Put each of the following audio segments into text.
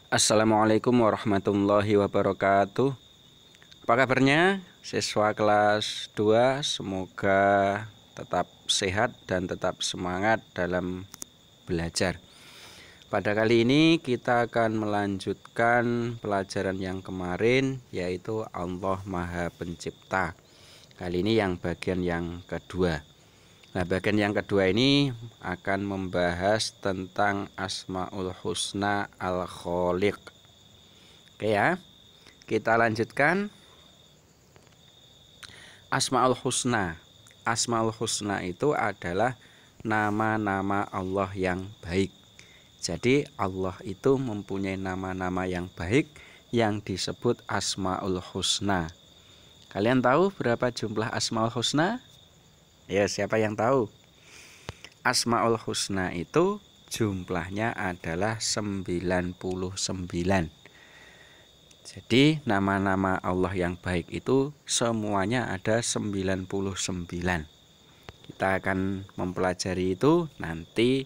Assalamualaikum warahmatullahi wabarakatuh. Apa kabarnya siswa kelas 2? Semoga tetap sehat dan tetap semangat dalam belajar. Pada kali ini kita akan melanjutkan pelajaran yang kemarin, yaitu Allah Maha Pencipta. Kali ini yang bagian yang kedua. Nah, bagian yang kedua ini akan membahas tentang Asmaul Husna Al-Khaliq. Oke ya, kita lanjutkan. Asmaul Husna. Asmaul Husna itu adalah nama-nama Allah yang baik. Jadi Allah itu mempunyai nama-nama yang baik yang disebut Asmaul Husna. Kalian tahu berapa jumlah Asmaul Husna? Ya, siapa yang tahu? Asmaul Husna itu jumlahnya adalah 99. Jadi nama-nama Allah yang baik itu semuanya ada 99. Kita akan mempelajari itu nanti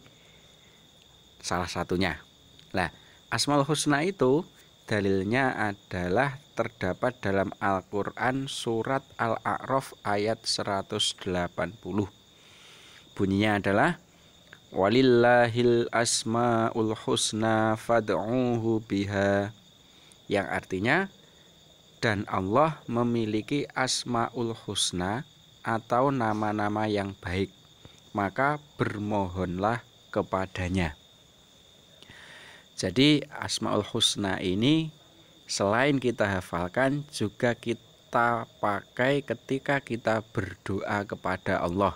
salah satunya. Nah, Asmaul Husna itu dalilnya adalah terdapat dalam Al-Quran surat Al-A'raf ayat 180. Bunyinya adalah walillahil asmaul husna fad'uhu biha, yang artinya dan Allah memiliki asmaul husna atau nama-nama yang baik, maka bermohonlah kepadanya. Jadi Asmaul Husna ini selain kita hafalkan juga kita pakai ketika kita berdoa kepada Allah.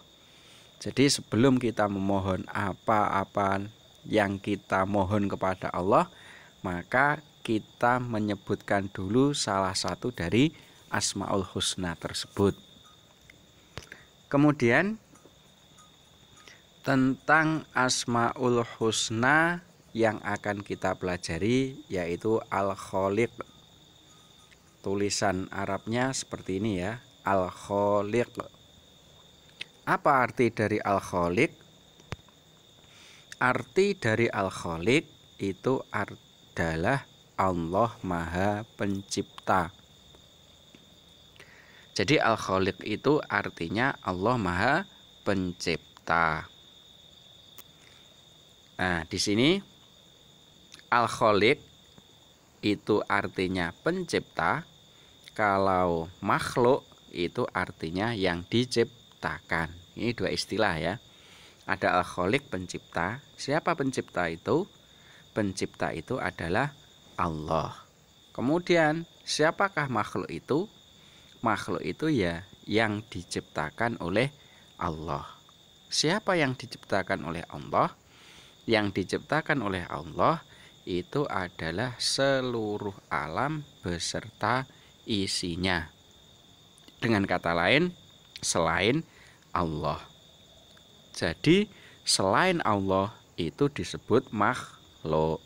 Jadi sebelum kita memohon apa-apa yang kita mohon kepada Allah, maka kita menyebutkan dulu salah satu dari Asmaul Husna tersebut. Kemudian tentang Asmaul Husna yang akan kita pelajari yaitu Al-Khaliq. Tulisan Arabnya seperti ini ya, Al-Khaliq. Apa arti dari Al-Khaliq? Arti dari Al-Khaliq itu adalah Allah Maha Pencipta. Jadi Al-Khaliq itu artinya Allah Maha Pencipta. Nah, di sini Al-Khaliq itu artinya pencipta. Kalau makhluk itu artinya yang diciptakan. Ini dua istilah ya. Ada Al-Khaliq pencipta. Siapa pencipta itu? Pencipta itu adalah Allah. Kemudian siapakah makhluk itu? Makhluk itu ya yang diciptakan oleh Allah. Siapa yang diciptakan oleh Allah? Yang diciptakan oleh Allah itu adalah seluruh alam beserta isinya. Dengan kata lain, selain Allah. Jadi selain Allah itu disebut makhluk.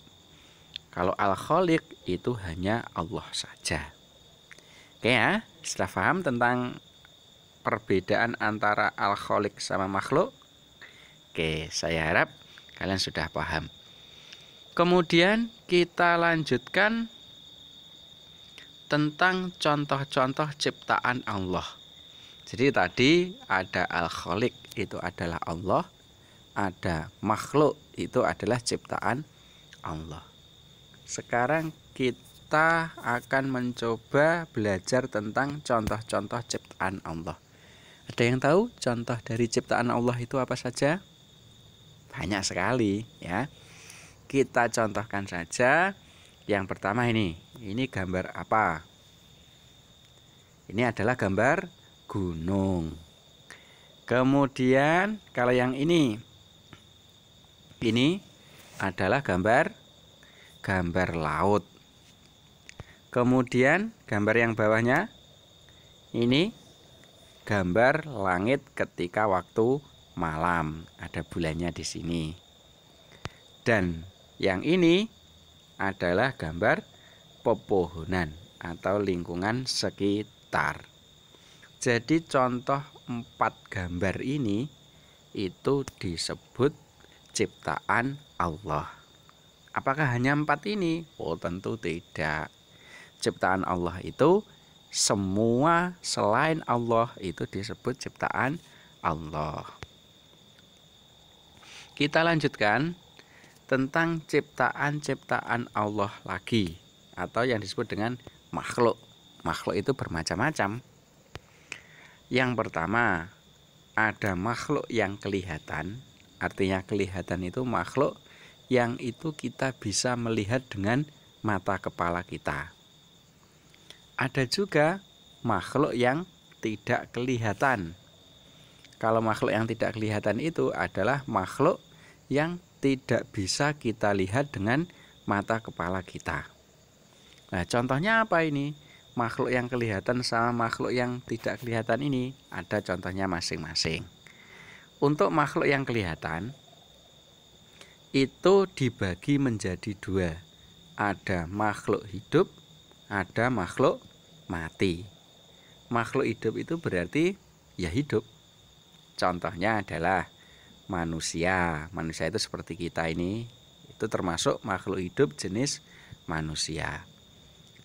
Kalau Al-Khaliq itu hanya Allah saja. Oke ya, sudah paham tentang perbedaan antara Al-Khaliq sama makhluk? Oke, saya harap kalian sudah paham. Kemudian kita lanjutkan tentang contoh-contoh ciptaan Allah. Jadi tadi ada Al-Khaliq itu adalah Allah, ada makhluk itu adalah ciptaan Allah. Sekarang kita akan mencoba belajar tentang contoh-contoh ciptaan Allah. Ada yang tahu contoh dari ciptaan Allah itu apa saja? Banyak sekali ya. Kita contohkan saja. Yang pertama ini gambar apa? Ini adalah gambar gunung. Kemudian kalau yang ini adalah gambar laut. Kemudian gambar yang bawahnya ini gambar langit ketika waktu malam. Ada bulannya di sini. Dan yang ini adalah gambar pepohonan atau lingkungan sekitar. Jadi contoh 4 gambar ini itu disebut ciptaan Allah. Apakah hanya 4 ini? Oh, tentu tidak. Ciptaan Allah itu semua selain Allah itu disebut ciptaan Allah. Kita lanjutkan tentang ciptaan-ciptaan Allah lagi, atau yang disebut dengan makhluk. Makhluk itu bermacam-macam. Yang pertama, ada makhluk yang kelihatan. Artinya kelihatan itu makhluk yang itu kita bisa melihat dengan mata kepala kita. Ada juga makhluk yang tidak kelihatan. Kalau makhluk yang tidak kelihatan itu adalah makhluk yang tidak bisa kita lihat dengan mata kepala kita. Nah, contohnya apa ini? Makhluk yang kelihatan sama makhluk yang tidak kelihatan ini ada contohnya masing-masing. Untuk makhluk yang kelihatan itu dibagi menjadi 2. Ada makhluk hidup, ada makhluk mati. Makhluk hidup itu berarti ya hidup. Contohnya adalah manusia. Manusia itu seperti kita ini, itu termasuk makhluk hidup jenis manusia.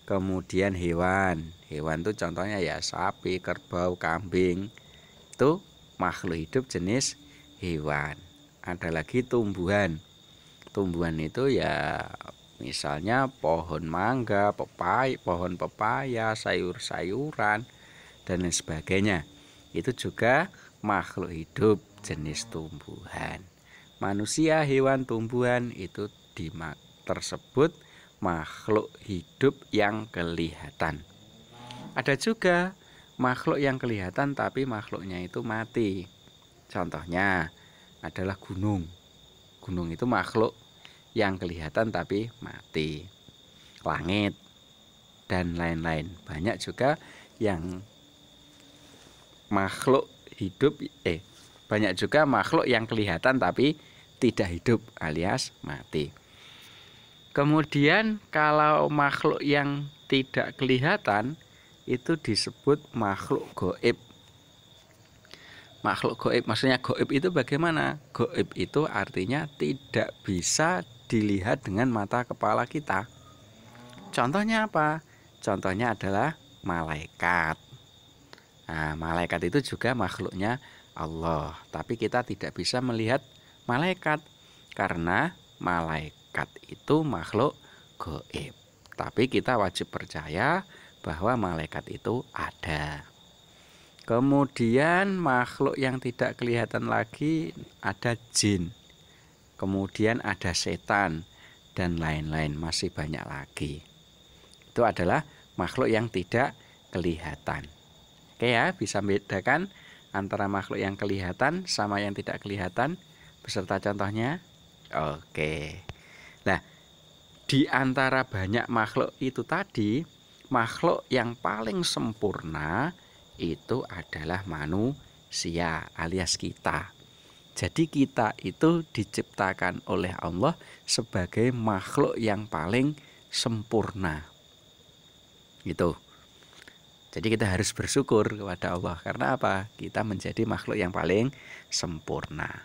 Kemudian hewan. Hewan itu contohnya ya sapi, kerbau, kambing. Itu makhluk hidup jenis hewan. Ada lagi tumbuhan. Tumbuhan itu ya misalnya pohon mangga, pohon pepaya, sayur-sayuran, dan lain sebagainya. Itu juga makhluk hidup jenis tumbuhan. Manusia, hewan, tumbuhan itu tersebut makhluk hidup yang kelihatan. Ada juga makhluk yang kelihatan tapi makhluknya itu mati. Contohnya adalah gunung. Gunung itu makhluk yang kelihatan tapi mati. Langit dan lain-lain. Banyak juga yang makhluk hidup banyak juga makhluk yang kelihatan tapi tidak hidup alias mati. Kemudian kalau makhluk yang tidak kelihatan itu disebut makhluk gaib. Makhluk gaib maksudnya gaib itu bagaimana? Gaib itu artinya tidak bisa dilihat dengan mata kepala kita. Contohnya apa? Contohnya adalah malaikat. Nah, malaikat itu juga makhluknya Allah, tapi kita tidak bisa melihat malaikat karena malaikat itu makhluk gaib. Tapi kita wajib percaya bahwa malaikat itu ada. Kemudian makhluk yang tidak kelihatan lagi ada jin. Kemudian ada setan dan lain-lain, masih banyak lagi. Itu adalah makhluk yang tidak kelihatan. Oke ya, bisa membedakan antara makhluk yang kelihatan sama yang tidak kelihatan beserta contohnya. Oke. Nah, di antara banyak makhluk itu tadi, makhluk yang paling sempurna itu adalah manusia alias kita. Jadi kita itu diciptakan oleh Allah sebagai makhluk yang paling sempurna. Gitu. Jadi kita harus bersyukur kepada Allah. Karena apa? Kita menjadi makhluk yang paling sempurna.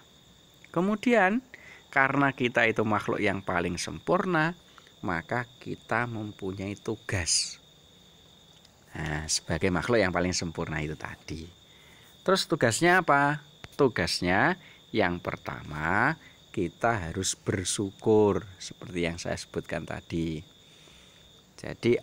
Kemudian karena kita itu makhluk yang paling sempurna, maka kita mempunyai tugas. Nah, sebagai makhluk yang paling sempurna itu tadi. Terus tugasnya apa? Tugasnya yang pertama, kita harus bersyukur seperti yang saya sebutkan tadi. Jadi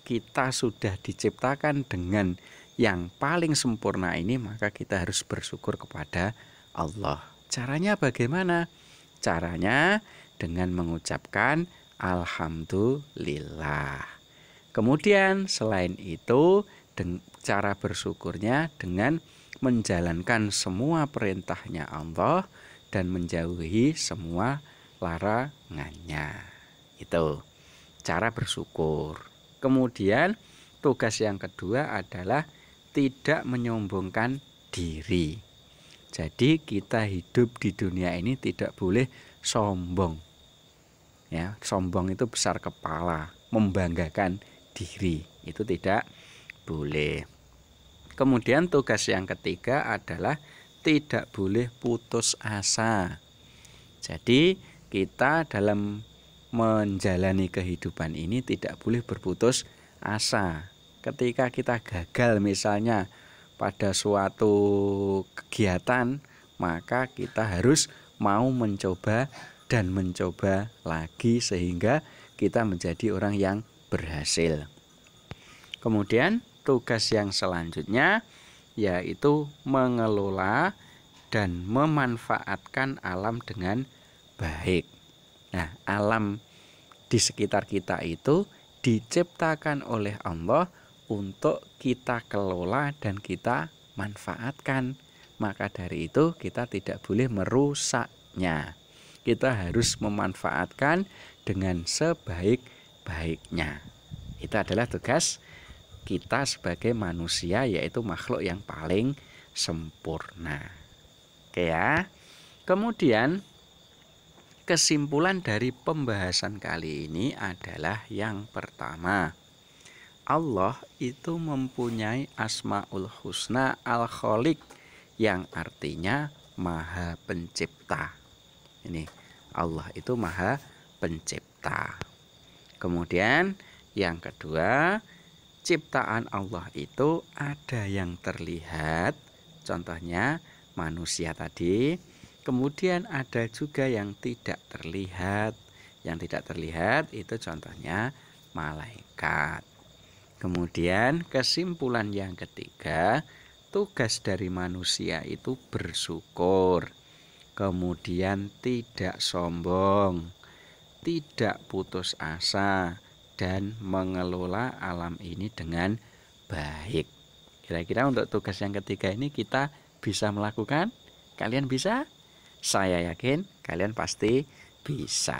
kita sudah diciptakan dengan yang paling sempurna ini, maka kita harus bersyukur kepada Allah. Caranya bagaimana? Caranya dengan mengucapkan alhamdulillah. Kemudian selain itu, cara bersyukurnya dengan menjalankan semua perintahnya Allah dan menjauhi semua larangannya. Itu cara bersyukur. Kemudian tugas yang kedua adalah tidak menyombongkan diri. Jadi kita hidup di dunia ini tidak boleh sombong. Ya, sombong itu besar kepala, membanggakan diri. Itu tidak boleh. Kemudian tugas yang ketiga adalah tidak boleh putus asa. Jadi kita dalam menjalani kehidupan ini tidak boleh berputus asa. Ketika kita gagal misalnya pada suatu kegiatan, maka kita harus mau mencoba dan mencoba lagi sehingga kita menjadi orang yang berhasil. Kemudian tugas yang selanjutnya yaitu mengelola dan memanfaatkan alam dengan baik. Nah, alam di sekitar kita itu diciptakan oleh Allah untuk kita kelola dan kita manfaatkan. Maka dari itu kita tidak boleh merusaknya. Kita harus memanfaatkan dengan sebaik-baiknya. Itu adalah tugas kita sebagai manusia, yaitu makhluk yang paling sempurna. Oke ya. Kemudian kesimpulan dari pembahasan kali ini adalah yang pertama, Allah itu mempunyai Asmaul Husna Al-Khaliq yang artinya Maha Pencipta. Ini Allah itu Maha Pencipta. Kemudian yang kedua, ciptaan Allah itu ada yang terlihat, contohnya manusia tadi. Kemudian ada juga yang tidak terlihat. Yang tidak terlihat itu contohnya malaikat. Kemudian kesimpulan yang ketiga, tugas dari manusia itu bersyukur. Kemudian tidak sombong, tidak putus asa, dan mengelola alam ini dengan baik. Kira-kira untuk tugas yang ketiga ini kita bisa melakukan? Kalian bisa? Saya yakin kalian pasti bisa.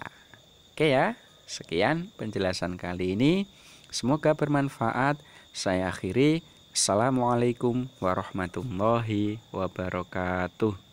Oke ya, sekian penjelasan kali ini. Semoga bermanfaat. Saya akhiri. Assalamualaikum warahmatullahi wabarakatuh.